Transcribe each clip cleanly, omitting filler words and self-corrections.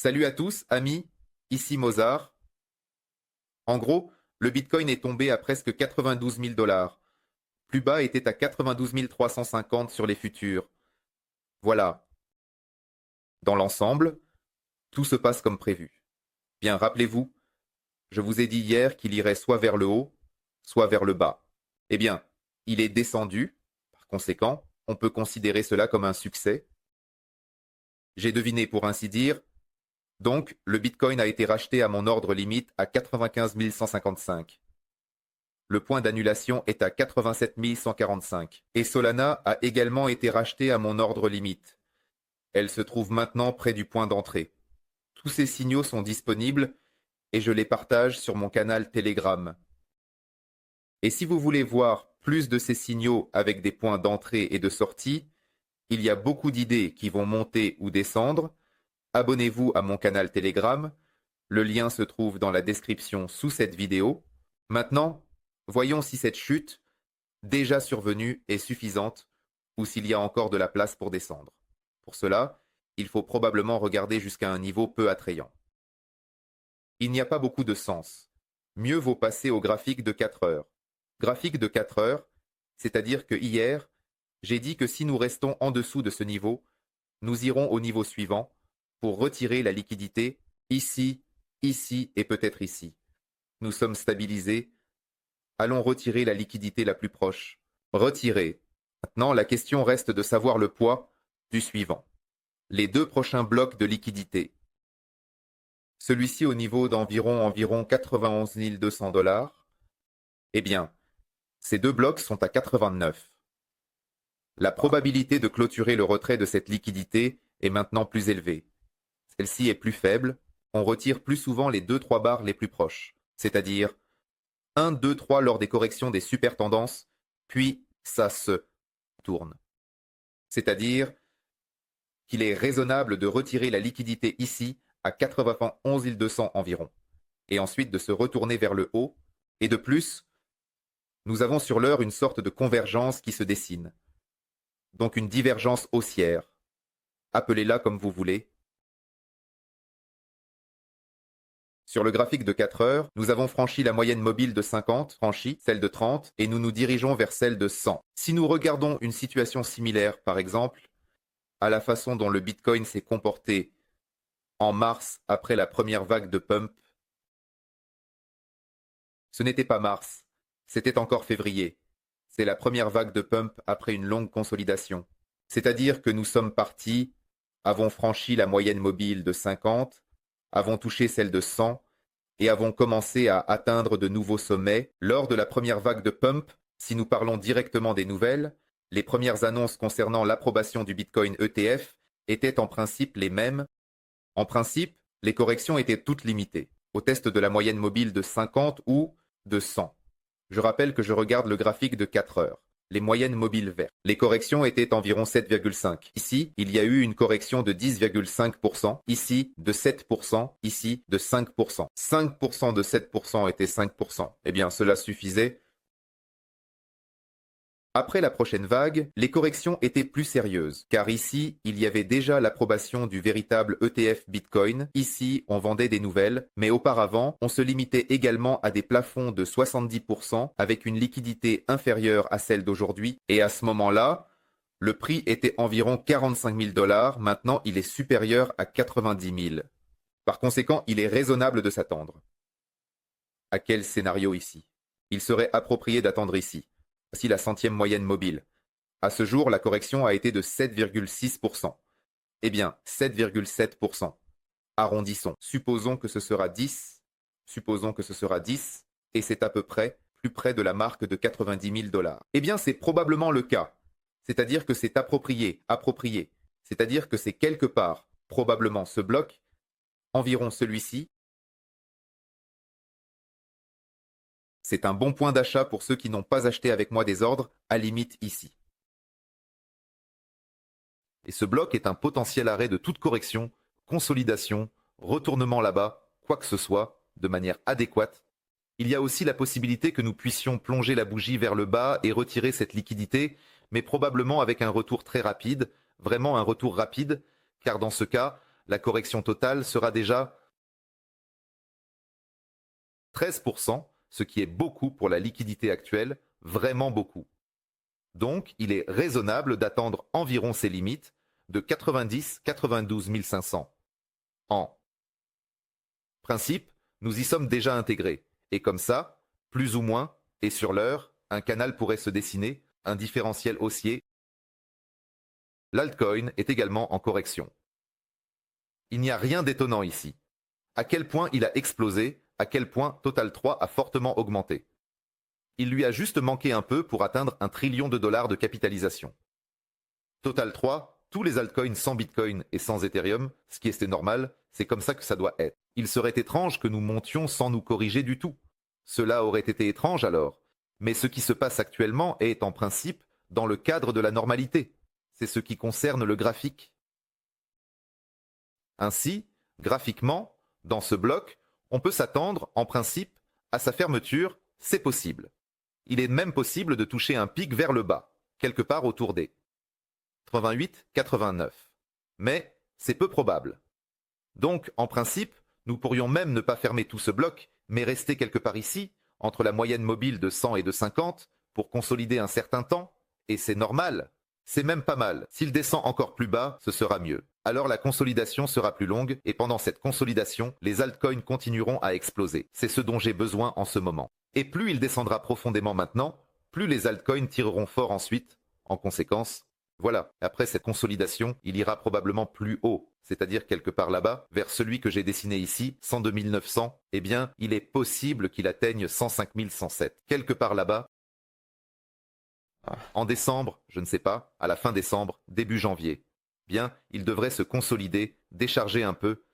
Salut à tous, amis, ici Mozart. En gros, le Bitcoin est tombé à presque 92 000 $. Plus bas était à 92 350 sur les futurs. Voilà. Dans l'ensemble, tout se passe comme prévu. Bien, rappelez-vous, je vous ai dit hier qu'il irait soit vers le haut, soit vers le bas. Eh bien, il est descendu. Par conséquent, on peut considérer cela comme un succès. J'ai deviné pour ainsi dire. Donc, le Bitcoin a été racheté à mon ordre limite à 95 155. Le point d'annulation est à 87 145. Et Solana a également été racheté à mon ordre limite. Elle se trouve maintenant près du point d'entrée. Tous ces signaux sont disponibles et je les partage sur mon canal Telegram. Et si vous voulez voir plus de ces signaux avec des points d'entrée et de sortie, il y a beaucoup d'idées qui vont monter ou descendre. Abonnez-vous à mon canal Telegram. Le lien se trouve dans la description sous cette vidéo. Maintenant, voyons si cette chute, déjà survenue, est suffisante ou s'il y a encore de la place pour descendre. Pour cela, il faut probablement regarder jusqu'à un niveau peu attrayant. Il n'y a pas beaucoup de sens. Mieux vaut passer au graphique de 4 heures. Graphique de 4 heures, c'est-à-dire que hier, j'ai dit que si nous restons en dessous de ce niveau, nous irons au niveau suivant pour retirer la liquidité ici, ici et peut-être ici. Nous sommes stabilisés. Allons retirer la liquidité la plus proche. Retirer. Maintenant, la question reste de savoir le poids du suivant. Les deux prochains blocs de liquidité. Celui-ci au niveau d'environ 91 200 $. Eh bien, ces deux blocs sont à 89. La probabilité de clôturer le retrait de cette liquidité est maintenant plus élevée. Celle-ci est plus faible. On retire plus souvent les 2-3 barres les plus proches, c'est-à-dire 1, 2, 3 lors des corrections des super tendances, puis ça se tourne. C'est-à-dire qu'il est raisonnable de retirer la liquidité ici à 91 200 environ, et ensuite de se retourner vers le haut, et de plus, nous avons sur l'heure une sorte de convergence qui se dessine, donc une divergence haussière. Appelez-la comme vous voulez. Sur le graphique de 4 heures, nous avons franchi la moyenne mobile de 50, franchi celle de 30, et nous nous dirigeons vers celle de 100. Si nous regardons une situation similaire, par exemple, à la façon dont le Bitcoin s'est comporté en mars après la première vague de pump, ce n'était pas mars, c'était encore février. C'est la première vague de pump après une longue consolidation. C'est-à-dire que nous sommes partis, avons franchi la moyenne mobile de 50, avons touché celle de 100 et avons commencé à atteindre de nouveaux sommets. Lors de la première vague de pump, si nous parlons directement des nouvelles, les premières annonces concernant l'approbation du Bitcoin ETF étaient en principe les mêmes. En principe, les corrections étaient toutes limitées au test de la moyenne mobile de 50 ou de 100. Je rappelle que je regarde le graphique de 4 heures. Les moyennes mobiles vertes. Les corrections étaient environ 7,5. Ici, il y a eu une correction de 10,5%, ici de 7%, ici de 5%. 5% de 7% était 5%. Eh bien, cela suffisait. Après la prochaine vague, les corrections étaient plus sérieuses, car ici, il y avait déjà l'approbation du véritable ETF Bitcoin. Ici, on vendait des nouvelles, mais auparavant, on se limitait également à des plafonds de 70% avec une liquidité inférieure à celle d'aujourd'hui, et à ce moment-là, le prix était environ 45 000 $, maintenant il est supérieur à 90 000. Par conséquent, il est raisonnable de s'attendre. À quel scénario ici? Il serait approprié d'attendre ici. Voici la centième moyenne mobile. À ce jour, la correction a été de 7,6%. Eh bien, 7,7%. Arrondissons. Supposons que ce sera 10. Supposons que ce sera 10. Et c'est à peu près plus près de la marque de 90 000 $. Eh bien, c'est probablement le cas. C'est-à-dire que c'est approprié. C'est-à-dire que c'est quelque part, probablement ce bloc, environ celui-ci. C'est un bon point d'achat pour ceux qui n'ont pas acheté avec moi des ordres, à limite ici. Et ce bloc est un potentiel arrêt de toute correction, consolidation, retournement là-bas, quoi que ce soit, de manière adéquate. Il y a aussi la possibilité que nous puissions plonger la bougie vers le bas et retirer cette liquidité, mais probablement avec un retour très rapide, vraiment un retour rapide, car dans ce cas, la correction totale sera déjà 13%, ce qui est beaucoup pour la liquidité actuelle, vraiment beaucoup. Donc, il est raisonnable d'attendre environ ces limites de 90-92 500. En principe, nous y sommes déjà intégrés, et comme ça, plus ou moins, et sur l'heure, un canal pourrait se dessiner, un différentiel haussier. L'altcoin est également en correction. Il n'y a rien d'étonnant ici. À quel point il a explosé, à quel point Total 3 a fortement augmenté. Il lui a juste manqué un peu pour atteindre $1 trillion de capitalisation. Total 3, tous les altcoins sans Bitcoin et sans Ethereum, ce qui est normal, c'est comme ça que ça doit être. Il serait étrange que nous montions sans nous corriger du tout. Cela aurait été étrange alors. Mais ce qui se passe actuellement est en principe dans le cadre de la normalité. C'est ce qui concerne le graphique. Ainsi, graphiquement, dans ce bloc, on peut s'attendre, en principe, à sa fermeture, c'est possible. Il est même possible de toucher un pic vers le bas, quelque part autour des 88-89. Mais c'est peu probable. Donc, en principe, nous pourrions même ne pas fermer tout ce bloc, mais rester quelque part ici, entre la moyenne mobile de 100 et de 50, pour consolider un certain temps, et c'est normal. C'est même pas mal. S'il descend encore plus bas, ce sera mieux. Alors la consolidation sera plus longue, et pendant cette consolidation, les altcoins continueront à exploser. C'est ce dont j'ai besoin en ce moment. Et plus il descendra profondément maintenant, plus les altcoins tireront fort ensuite. En conséquence, voilà, après cette consolidation, il ira probablement plus haut, c'est-à-dire quelque part là-bas, vers celui que j'ai dessiné ici, 102 900, eh bien, il est possible qu'il atteigne 105 107. Quelque part là-bas, en décembre, je ne sais pas, à la fin décembre, début janvier. Bien, il devrait se consolider, décharger un peu.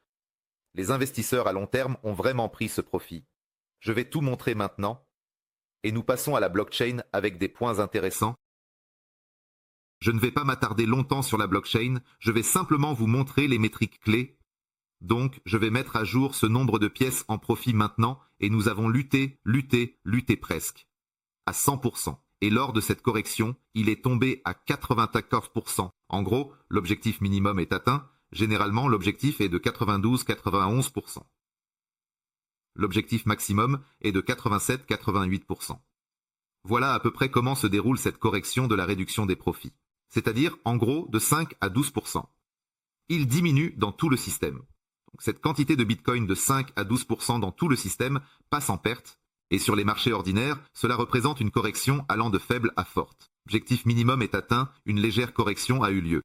Les investisseurs à long terme ont vraiment pris ce profit. Je vais tout montrer maintenant. Et nous passons à la blockchain avec des points intéressants. Je ne vais pas m'attarder longtemps sur la blockchain, je vais simplement vous montrer les métriques clés. Donc, je vais mettre à jour ce nombre de pièces en profit maintenant, et nous avons lutté presque, à 100%. Et lors de cette correction, il est tombé à 94%. En gros, l'objectif minimum est atteint. Généralement, l'objectif est de 92-91%. L'objectif maximum est de 87-88%. Voilà à peu près comment se déroule cette correction de la réduction des profits. C'est-à-dire, en gros, de 5 à 12%. Il diminue dans tout le système. Donc, cette quantité de Bitcoin de 5 à 12% dans tout le système passe en perte. Et sur les marchés ordinaires, cela représente une correction allant de faible à forte. L'objectif minimum est atteint, une légère correction a eu lieu.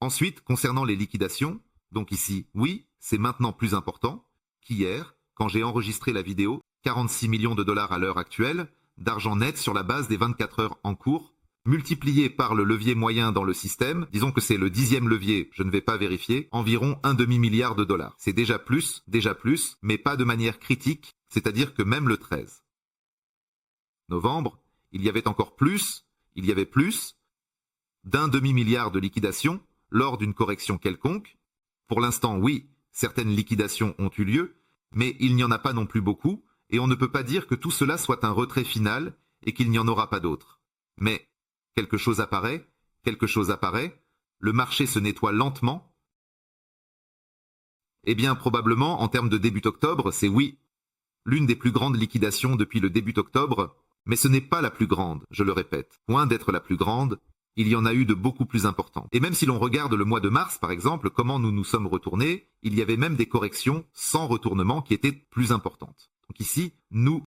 Ensuite, concernant les liquidations, donc ici, oui, c'est maintenant plus important qu'hier, quand j'ai enregistré la vidéo, 46 millions de dollars à l'heure actuelle, d'argent net sur la base des 24 heures en cours, multiplié par le levier moyen dans le système, disons que c'est le 10e levier, je ne vais pas vérifier, environ un demi-milliard de dollars. C'est déjà plus, mais pas de manière critique, c'est-à-dire que même le 13 novembre, il y avait plus d'un demi-milliard de liquidations lors d'une correction quelconque. Pour l'instant, oui, certaines liquidations ont eu lieu, mais il n'y en a pas non plus beaucoup, et on ne peut pas dire que tout cela soit un retrait final et qu'il n'y en aura pas d'autres. Mais quelque chose apparaît, le marché se nettoie lentement. Eh bien, probablement, en termes de début octobre, c'est oui, l'une des plus grandes liquidations depuis le début octobre, mais ce n'est pas la plus grande, je le répète. Loin d'être la plus grande, il y en a eu de beaucoup plus importantes. Et même si l'on regarde le mois de mars, par exemple, comment nous nous sommes retournés, il y avait même des corrections sans retournement qui étaient plus importantes. Donc ici, il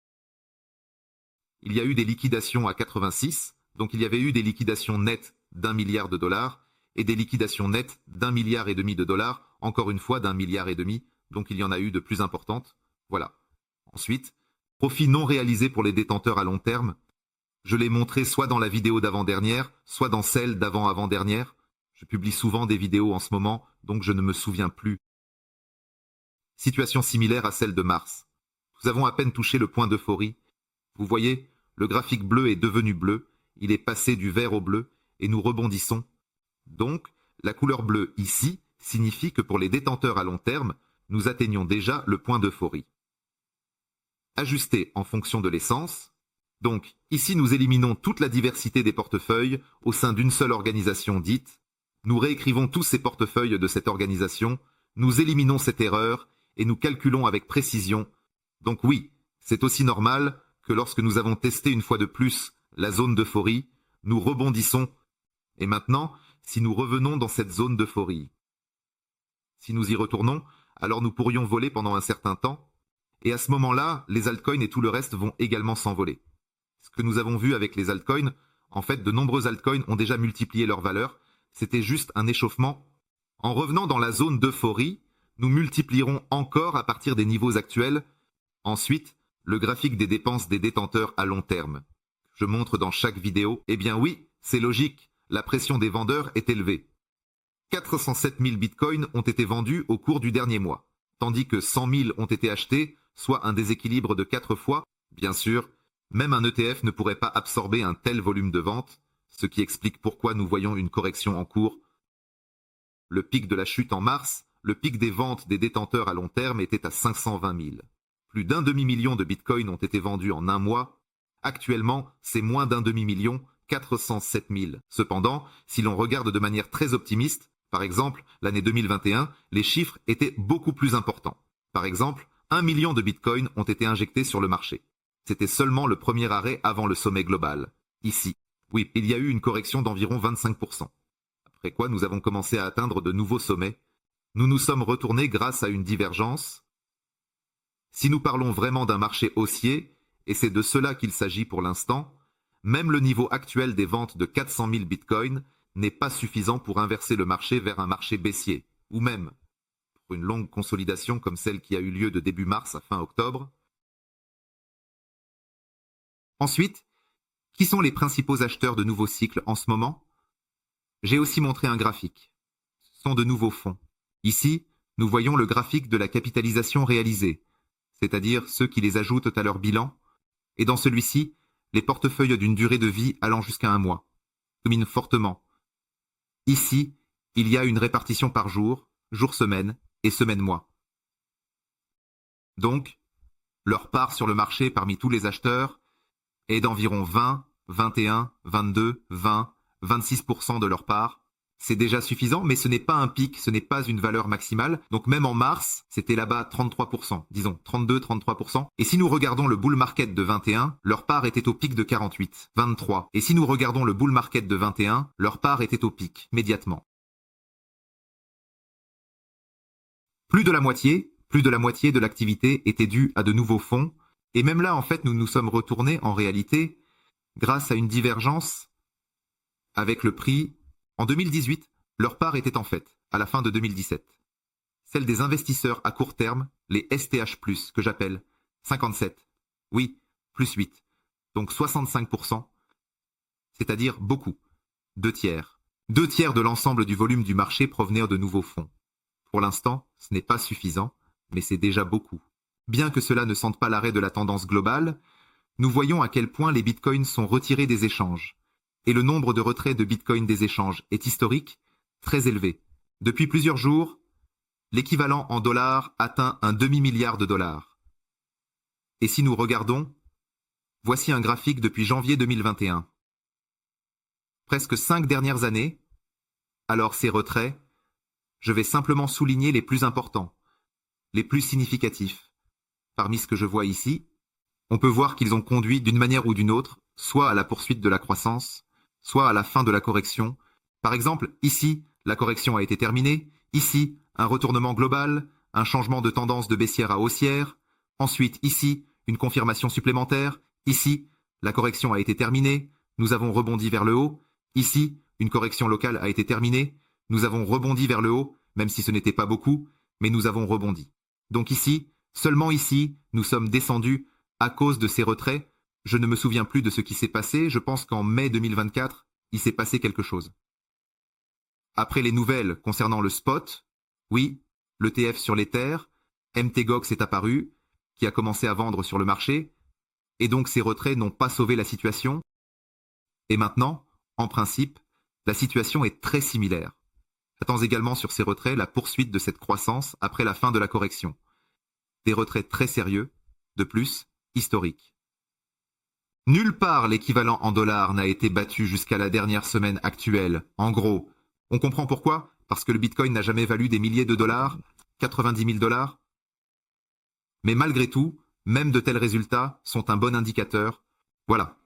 y a eu des liquidations à 86, donc il y avait eu des liquidations nettes d'1 milliard de dollars et des liquidations nettes d'1,5 milliard de dollars, encore une fois d'1,5 milliard, donc il y en a eu de plus importantes. Voilà. Ensuite, profit non réalisé pour les détenteurs à long terme. Je l'ai montré soit dans la vidéo d'avant-dernière, soit dans celle d'avant-avant-dernière. Je publie souvent des vidéos en ce moment, donc je ne me souviens plus. Situation similaire à celle de mars. Nous avons à peine touché le point d'euphorie. Vous voyez, le graphique bleu est devenu bleu, il est passé du vert au bleu, et nous rebondissons. Donc, la couleur bleue ici signifie que pour les détenteurs à long terme, nous atteignons déjà le point d'euphorie. Ajusté en fonction de l'essence. Donc, ici nous éliminons toute la diversité des portefeuilles au sein d'une seule organisation dite Nous réécrivons tous ces portefeuilles de cette organisation, nous éliminons cette erreur et nous calculons avec précision. Donc oui, c'est aussi normal que lorsque nous avons testé une fois de plus la zone d'euphorie, nous rebondissons. Et maintenant, si nous revenons dans cette zone d'euphorie, si nous y retournons, alors nous pourrions voler pendant un certain temps, et à ce moment-là, les altcoins et tout le reste vont également s'envoler. Ce que nous avons vu avec les altcoins, en fait, de nombreux altcoins ont déjà multiplié leur valeur, c'était juste un échauffement. En revenant dans la zone d'euphorie, nous multiplierons encore à partir des niveaux actuels. Ensuite, le graphique des dépenses des détenteurs à long terme. Je montre dans chaque vidéo, eh bien oui, c'est logique, la pression des vendeurs est élevée. 407 000 bitcoins ont été vendus au cours du dernier mois, tandis que 100 000 ont été achetés, soit un déséquilibre de 4 fois. Bien sûr, même un ETF ne pourrait pas absorber un tel volume de vente, ce qui explique pourquoi nous voyons une correction en cours. Le pic de la chute en mars, le pic des ventes des détenteurs à long terme était à 520 000. Plus d'un demi-million de bitcoins ont été vendus en un mois. Actuellement, c'est moins d'un demi-million, 407 000. Cependant, si l'on regarde de manière très optimiste, par exemple, l'année 2021, les chiffres étaient beaucoup plus importants. Par exemple, 1 million de bitcoins ont été injectés sur le marché. C'était seulement le premier arrêt avant le sommet global. Ici, oui, il y a eu une correction d'environ 25%. Après quoi, nous avons commencé à atteindre de nouveaux sommets. Nous nous sommes retournés grâce à une divergence. Si nous parlons vraiment d'un marché haussier, et c'est de cela qu'il s'agit pour l'instant, même le niveau actuel des ventes de 400 000 bitcoins n'est pas suffisant pour inverser le marché vers un marché baissier, ou même pour une longue consolidation comme celle qui a eu lieu de début mars à fin octobre. Ensuite, qui sont les principaux acheteurs de nouveaux cycles en ce moment? J'ai aussi montré un graphique. Ce sont de nouveaux fonds. Ici, nous voyons le graphique de la capitalisation réalisée, c'est-à-dire ceux qui les ajoutent à leur bilan, et dans celui-ci, les portefeuilles d'une durée de vie allant jusqu'à un mois dominent fortement. Ici, il y a une répartition par jour, jour-semaine et semaine-mois. Donc, leur part sur le marché parmi tous les acheteurs est d'environ 20, 21, 22, 20, 26% de leur part. C'est déjà suffisant, mais ce n'est pas un pic, ce n'est pas une valeur maximale. Donc même en mars, c'était là-bas 33%, disons 32, 33%. Et si nous regardons le bull market de 21, leur part était au pic de 48, 23. Et si nous regardons le bull market de 21, leur part était au pic, immédiatement. Plus de la moitié de l'activité était due à de nouveaux fonds. Et même là, en fait, nous nous sommes retournés, en réalité, grâce à une divergence avec le prix. En 2018, leur part était en fait, à la fin de 2017, celle des investisseurs à court terme, les STH+, que j'appelle 57. Oui, plus 8. Donc 65%, c'est-à-dire beaucoup. 2 tiers. 2 tiers de l'ensemble du volume du marché provenaient de nouveaux fonds. Pour l'instant, ce n'est pas suffisant, mais c'est déjà beaucoup. Bien que cela ne sente pas l'arrêt de la tendance globale, nous voyons à quel point les bitcoins sont retirés des échanges. Et le nombre de retraits de bitcoin des échanges est historique, très élevé. Depuis plusieurs jours, l'équivalent en dollars atteint un demi-milliard de dollars. Et si nous regardons, voici un graphique depuis janvier 2021. Presque 5 dernières années, alors ces retraits, je vais simplement souligner les plus importants, les plus significatifs. Parmi ce que je vois ici, on peut voir qu'ils ont conduit d'une manière ou d'une autre, soit à la poursuite de la croissance, soit à la fin de la correction. Par exemple, ici, la correction a été terminée, ici, un retournement global, un changement de tendance de baissière à haussière, ensuite ici, une confirmation supplémentaire, ici, la correction a été terminée, nous avons rebondi vers le haut, ici, une correction locale a été terminée, nous avons rebondi vers le haut, même si ce n'était pas beaucoup, mais nous avons rebondi. Donc ici, seulement ici, nous sommes descendus à cause de ces retraits. Je ne me souviens plus de ce qui s'est passé, je pense qu'en mai 2024, il s'est passé quelque chose. Après les nouvelles concernant le spot, oui, l'ETF sur l'Ether, MTGOX est apparu, qui a commencé à vendre sur le marché, et donc ces retraits n'ont pas sauvé la situation. Et maintenant, en principe, la situation est très similaire. J'attends également sur ces retraits la poursuite de cette croissance après la fin de la correction. Des retraits très sérieux, de plus, historiques. Nulle part l'équivalent en dollars n'a été battu jusqu'à la dernière semaine actuelle. En gros, On comprend pourquoi, parce que le Bitcoin n'a jamais valu des milliers de dollars, 90 000 dollars. Mais malgré tout, même de tels résultats sont un bon indicateur. Voilà.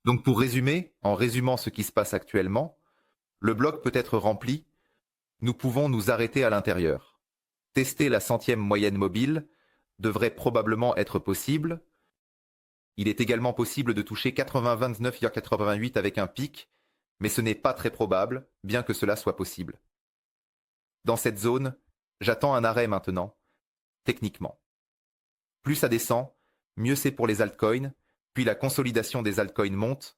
Donc pour résumer, en résumant ce qui se passe actuellement, le bloc peut être rempli, nous pouvons nous arrêter à l'intérieur. Tester la centième moyenne mobile devrait probablement être possible. Il est également possible de toucher 80,29,88 avec un pic, mais ce n'est pas très probable, bien que cela soit possible. Dans cette zone, j'attends un arrêt maintenant, techniquement. Plus ça descend, mieux c'est pour les altcoins, puis la consolidation des altcoins monte,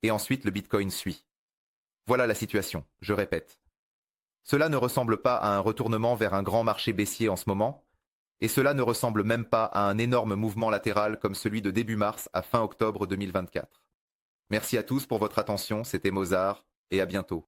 et ensuite le Bitcoin suit. Voilà la situation, je répète. Cela ne ressemble pas à un retournement vers un grand marché baissier en ce moment, et cela ne ressemble même pas à un énorme mouvement latéral comme celui de début mars à fin octobre 2024. Merci à tous pour votre attention, c'était Mozart, et à bientôt.